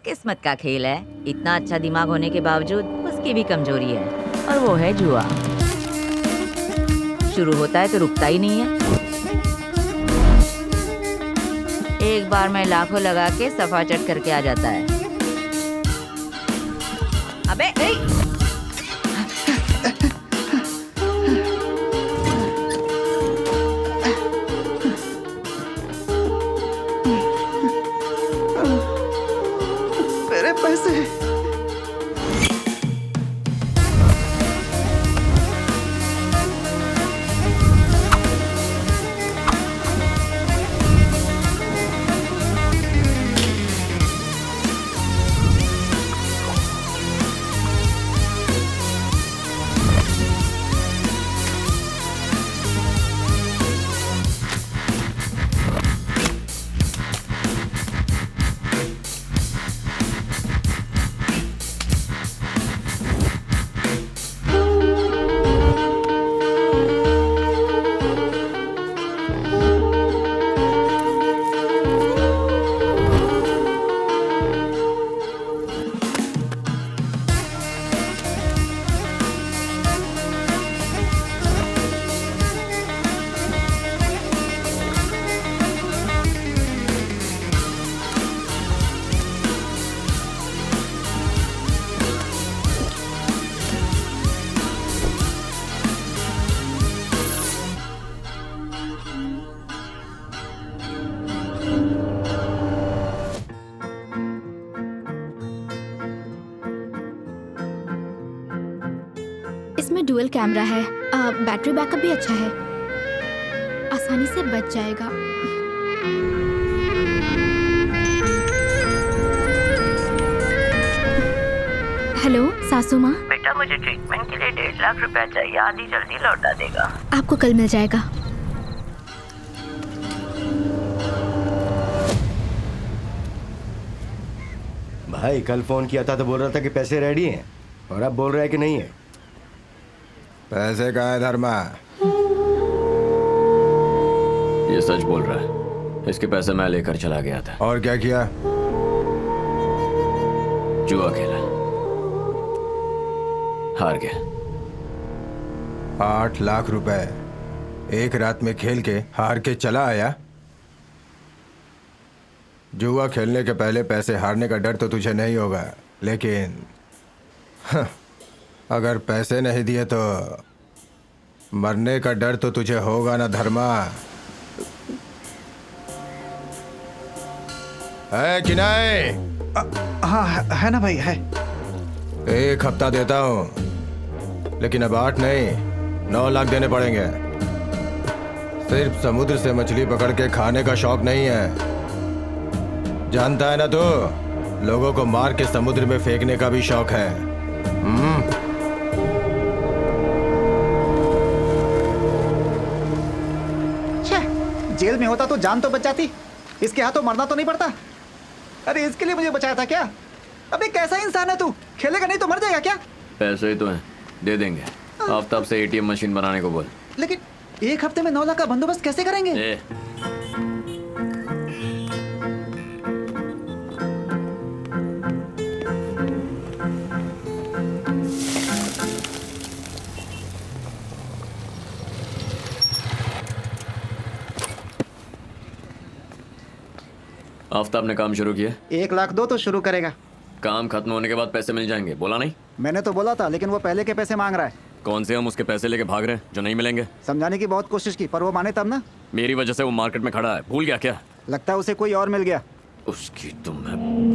किस्मत का खेल है। इतना अच्छा दिमाग होने के बावजूद उसकी भी कमजोरी है, और वो है जुआ। शुरू होता है तो रुकता ही नहीं है। एक बार में लाखों लगा के सफा चट करके आ जाता है। अबे मेरे पैसे। इसमें डुअल कैमरा है, बैटरी बैकअप भी अच्छा है, आसानी से बच जाएगा। हेलो सासू माँ। बेटा, मुझे ट्रीटमेंट के लिए 1.5 लाख रुपया चाहिए। आधी जल्दी लौटा देगा। आपको कल मिल जाएगा। भाई कल फोन किया था तो बोल रहा था कि पैसे रेडी हैं, और अब बोल रहा है कि नहीं है। पैसे कहाँ है धर्मा? ये सच बोल रहा है। इसके पैसे मैं लेकर चला गया था। और क्या किया? जुआ खेला, हार गया। 8 लाख रुपए एक रात में खेल के हार के चला आया। जुआ खेलने के पहले पैसे हारने का डर तो तुझे नहीं होगा, लेकिन अगर पैसे नहीं दिए तो मरने का डर तो तुझे होगा ना धर्मा। है कि नहीं? हाँ है ना भाई, है। 1 हफ्ता देता हूँ, लेकिन अब 8 नहीं 9 लाख देने पड़ेंगे। सिर्फ समुद्र से मछली पकड़ के खाने का शौक नहीं है, जानता है ना तू? लोगों को मार के समुद्र में फेंकने का भी शौक है। जेल में होता तो जान तो बच जाती, इसके हाथों मरना तो नहीं पड़ता। अरे इसके लिए मुझे बचाया था क्या? अबे कैसा इंसान है तू? खेलेगा नहीं तो मर जाएगा क्या? पैसे ही तो हैं, दे देंगे। आफ्ताब से एटीएम मशीन बनाने को बोल। लेकिन 1 हफ्ते में 9 लाख का बंदोबस्त कैसे करेंगे? आफ्ताब ने काम शुरू किया। 1 लाख दो तो शुरू करेगा। काम खत्म होने के बाद पैसे मिल जाएंगे, बोला नहीं? मैंने तो बोला था, लेकिन वो पहले के पैसे मांग रहा है। कौन से हम उसके पैसे लेके भाग रहे हैं जो नहीं मिलेंगे? समझाने की बहुत कोशिश की, पर वो माने तब ना। मेरी वजह से वो मार्केट में खड़ा है, भूल गया क्या? लगता है उसे कोई और मिल गया। उसकी तो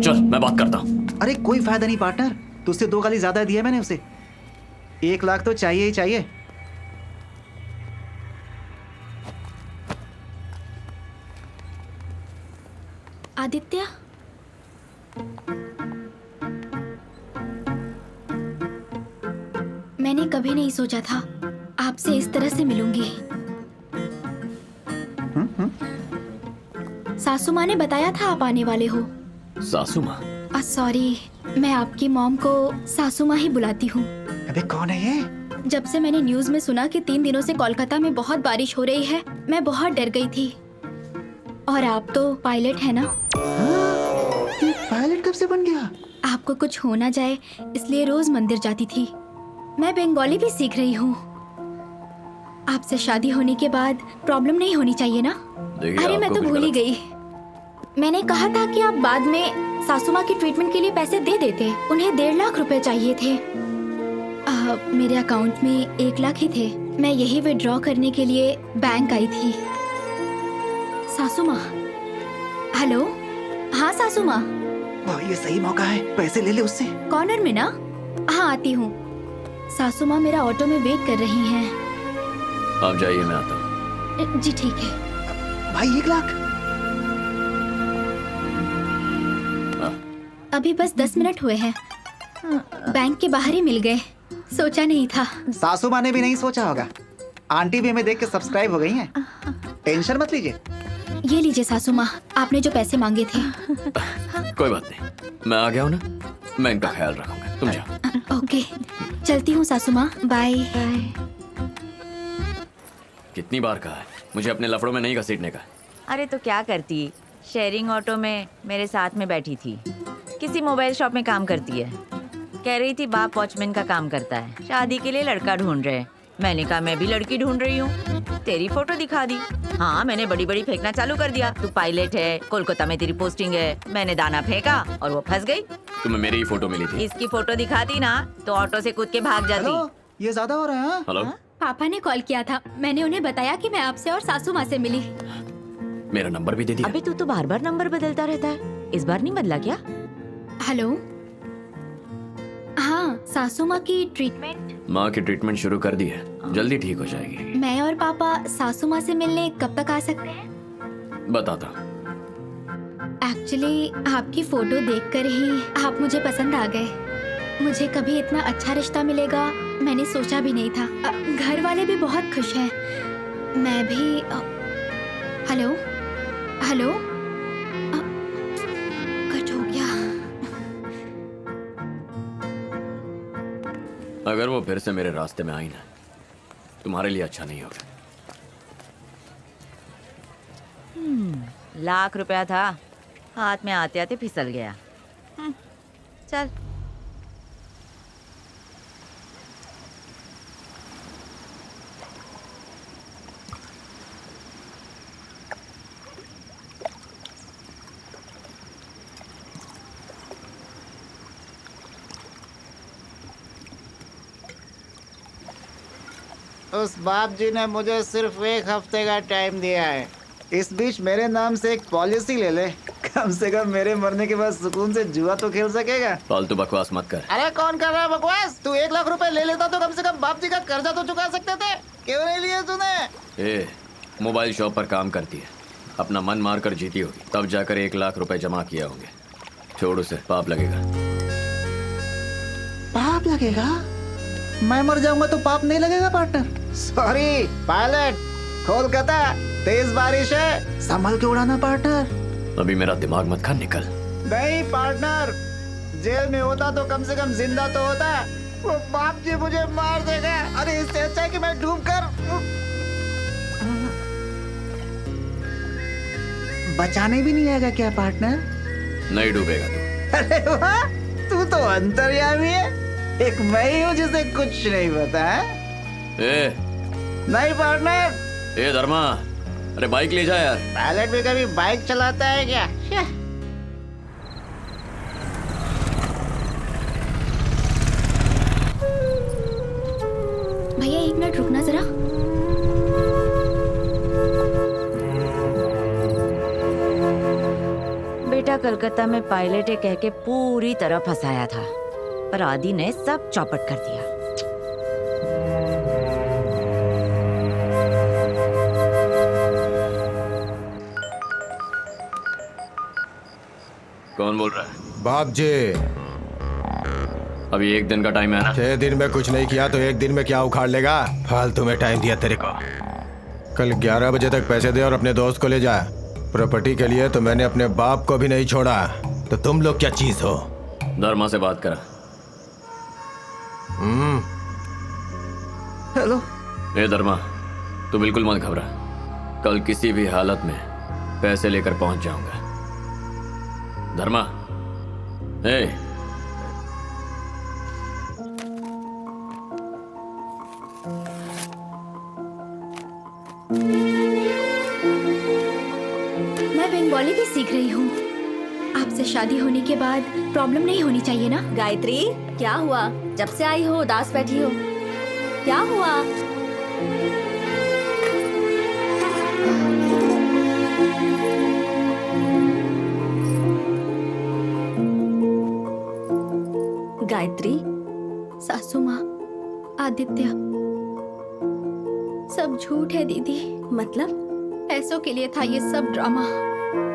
चल मैं बात करता हूँ। अरे कोई फायदा नहीं पार्टनर, तुझसे 2 गाली ज्यादा दिए मैंने उसे। 1 लाख तो चाहिए ही चाहिए। आदित्य, मैंने कभी नहीं सोचा था आपसे इस तरह से मिलूंगी। सासू माँ ने बताया था आप आने वाले हो। सासू माँ? सॉरी, मैं आपकी मॉम को सासू माँ ही बुलाती हूँ। अबे कौन है ये? जब से मैंने न्यूज में सुना कि 3 दिनों से कोलकाता में बहुत बारिश हो रही है, मैं बहुत डर गई थी। और आप तो पायलट है ना? पायलट का कब से बन गया? आपको कुछ हो ना जाए इसलिए रोज मंदिर जाती थी। मैं बंगाली भी सीख रही हूँ। आपसे शादी होने के बाद प्रॉब्लम नहीं होनी चाहिए ना? देखिए, अरे मैं आपको तो कुछ भूल ही गलत- गई। मैंने कहा था कि आप बाद में सासू माँ की ट्रीटमेंट के लिए पैसे दे देते। उन्हें 1.5 लाख रुपए चाहिए थे। मेरे अकाउंट में 1 लाख ही थे। मैं यही विड्रॉ करने के लिए बैंक आई थी। सासू माँ, हेलो। हाँ सासू माँ, वाह, ये सही मौका है, पैसे ले ले उससे। कॉर्नर में ना? हाँ आती हूँ। सासू माँ मेरा ऑटो में वेट कर रही हैं। आप जाइए, मैं आता हूँ। जी ठीक है। भाई 1 लाख? अभी बस 10 मिनट हुए हैं। बैंक के बाहर ही मिल गए। सोचा नहीं था। सासू माँ ने भी नहीं सोचा होगा। आंटी भी हमें देख के सब्सक्राइब हो गई हैं। टेंशन मत लीजिए। ये लीजिए सासू माँ, आपने जो पैसे मांगे थे। कोई बात नहीं, मैं आ गया हूँ ना, मैं इनका ख्याल रखूंगा। तुम जाओ। ओके, चलती हूँ सासू माँ, बाय। कितनी बार कहा है मुझे अपने लफड़ों में नहीं घसीटने का। अरे तो क्या करती, शेयरिंग ऑटो में मेरे साथ में बैठी थी। किसी मोबाइल शॉप में काम करती है। कह रही थी बाप वॉचमैन का काम करता है, शादी के लिए लड़का ढूंढ रहे हैं। मैंने कहा मैं भी लड़की ढूंढ रही हूँ। तेरी फोटो दिखा दी। हाँ, मैंने बड़ी बड़ी फेंकना चालू कर दिया। तू पायलट है, कोलकाता में तेरी पोस्टिंग है। मैंने दाना फेंका और वो फंस गई। तुम्हें मेरी ही फोटो मिली थी। इसकी फोटो दिखाती ना तो ऑटो से कूद के भाग जाती। हेलो, ये ज्यादा हो रहा है। हाँ? हेलो, पापा ने कॉल किया था। मैंने उन्हें बताया कि मैं आपसे और सासू माँ से मिली। मेरा नंबर भी दे दिया। अबे तू तो बार बार नंबर बदलता रहता है, इस बार नहीं बदला क्या? हेलो। हाँ, सासू माँ की ट्रीटमेंट। माँ की ट्रीटमेंट शुरू कर दी है, जल्दी ठीक हो जाएगी। मैं और पापा सासू माँ से मिलने कब तक आ सकते हैं? बताता हूँ। एक्चुअली आपकी फोटो देखकर ही आप मुझे पसंद आ गए। मुझे कभी इतना अच्छा रिश्ता मिलेगा मैंने सोचा भी नहीं था। घर वाले भी बहुत खुश हैं। मैं भी हेलो हेलो, कट हो गया। अगर वो फिर से मेरे रास्ते में आई ना, तुम्हारे लिए अच्छा नहीं होगा। लाख रुपया था, हाथ में आते आते फिसल गया। चल। उस बाप जी ने मुझे सिर्फ 1 हफ्ते का टाइम दिया है। इस बीच मेरे नाम से एक पॉलिसी ले ले। कम से कम मेरे मरने के बाद सुकून से जुआ तो खेल सकेगा। फालतू बकवास मत कर। अरे कौन कर रहा है बकवास? तू 1 लाख रुपए ले लेता तो कम से कम बाप जी का कर्जा तो चुका सकते थे। क्यों नहीं लिए तूने? ए, मोबाइल शॉप पर काम करती है, अपना मन मार कर जीती होगी, तब जाकर 1 लाख रुपए जमा किया होंगे। छोड़ उसे, पाप लगेगा। पाप लगेगा? मैं मर जाऊंगा तो पाप नहीं लगेगा पार्टनर। सॉरी पायलट, कोलकाता तेज बारिश है, संभल के उड़ाना पार्टनर। अभी मेरा दिमाग मत खा, निकल। नहीं पार्टनर, जेल में होता तो कम से कम जिंदा तो होता। वो बाप जी मुझे मार देगा। अरे इससे अच्छा है कि मैं डूब कर बचाने भी नहीं आएगा क्या पार्टनर? नहीं डूबेगा तू। अरे वाह, तू तो अंतर्यामी है। एक मैं ही हूँ जिसे कुछ नहीं पता है। ए, नहीं पार्टनर। ए धर्मा, अरे बाइक ले जा यार। पायलट भी कभी बाइक चलाता है क्या? भैया 1 मिनट रुकना जरा। बेटा कलकत्ता में पायलट है कह के पूरी तरह फंसाया था, पर आदि ने सब चौपट कर दिया। कौन बोल रहा है? बाप जी, अभी 1 दिन का टाइम है ना। 6 दिन में कुछ नहीं किया तो 1 दिन में क्या उखाड़ लेगा? फालतू में टाइम दिया तेरे को। कल 11 बजे तक पैसे दे और अपने दोस्त को ले जा। प्रॉपर्टी के लिए तो मैंने अपने बाप को भी नहीं छोड़ा, तो तुम लोग क्या चीज हो? धर्मा से बात करा। हेलो। ए धर्मा, तू बिल्कुल मत घबरा, कल किसी भी हालत में पैसे लेकर पहुंच जाऊंगा। धर्मा, ए, मैं बंगाली भी सीख रही हूँ। आपसे शादी होने के बाद प्रॉब्लम नहीं होनी चाहिए ना? गायत्री, क्या हुआ? जब से आई हो उदास बैठी हो, क्या हुआ? गायत्री, सासू माँ, आदित्य, सब झूठ है दीदी। मतलब पैसों के लिए था ये सब ड्रामा।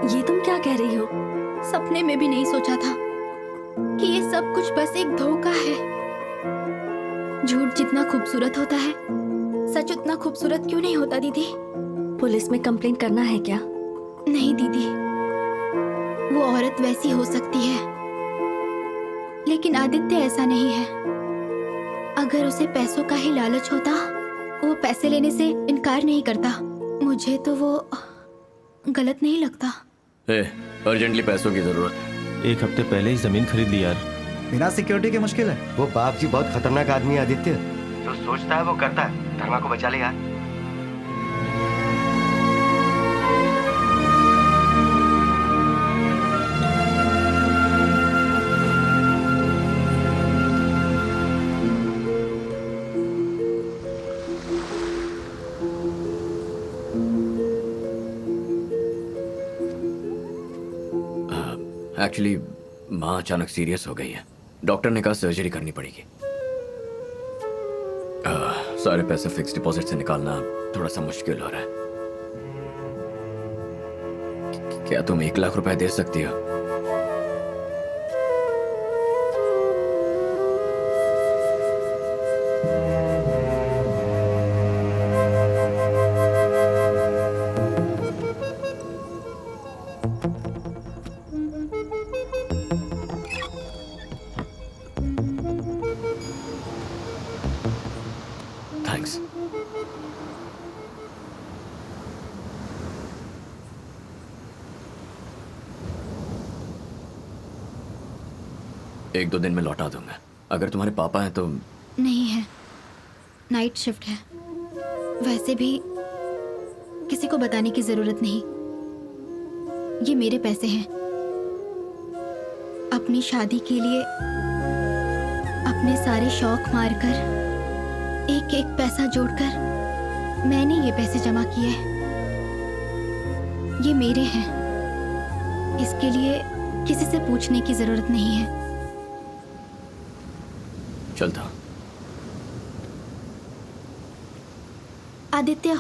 ये तुम क्या कह रही हो? सपने में भी नहीं सोचा था कि ये सब कुछ बस एक धोखा है। झूठ जितना खूबसूरत होता है, सच उतना खूबसूरत क्यों नहीं होता दीदी? पुलिस में कंप्लेंट करना है क्या? नहीं दीदी, वो औरत वैसी हो सकती है, लेकिन आदित्य ऐसा नहीं है। अगर उसे पैसों का ही लालच होता, वो पैसे लेने से इनकार नहीं करता। मुझे तो वो गलत नहीं लगता। अर्जेंटली पैसों की जरूरत है। 1 हफ्ते पहले ही जमीन खरीद ली यार। बिना सिक्योरिटी के मुश्किल है। वो बाप जी बहुत खतरनाक आदमी है आदित्य। जो सोचता है वो करता है। धर्मा को बचा ले यार। एक्चुअली माँ अचानक सीरियस हो गई है। डॉक्टर ने कहा सर्जरी करनी पड़ेगी। सारे पैसे फिक्स डिपॉजिट से निकालना थोड़ा सा मुश्किल हो रहा है। क्या तुम 1 लाख रुपए दे सकती हो? थैंक्स। एक दो दिन में लौटा दूंगा। अगर तुम्हारे पापा हैं तो। नहीं है, नाइट शिफ्ट है। वैसे भी किसी को बताने की जरूरत नहीं। ये मेरे पैसे हैं। अपनी शादी के लिए अपने सारे शौक मारकर, एक एक पैसा जोड़कर मैंने ये पैसे जमा किए हैं। ये मेरे हैं। इसके लिए किसी से पूछने की जरूरत नहीं है। चलता हूं। आदित्य,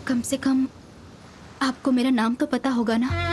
कम से कम आपको मेरा नाम तो पता होगा ना?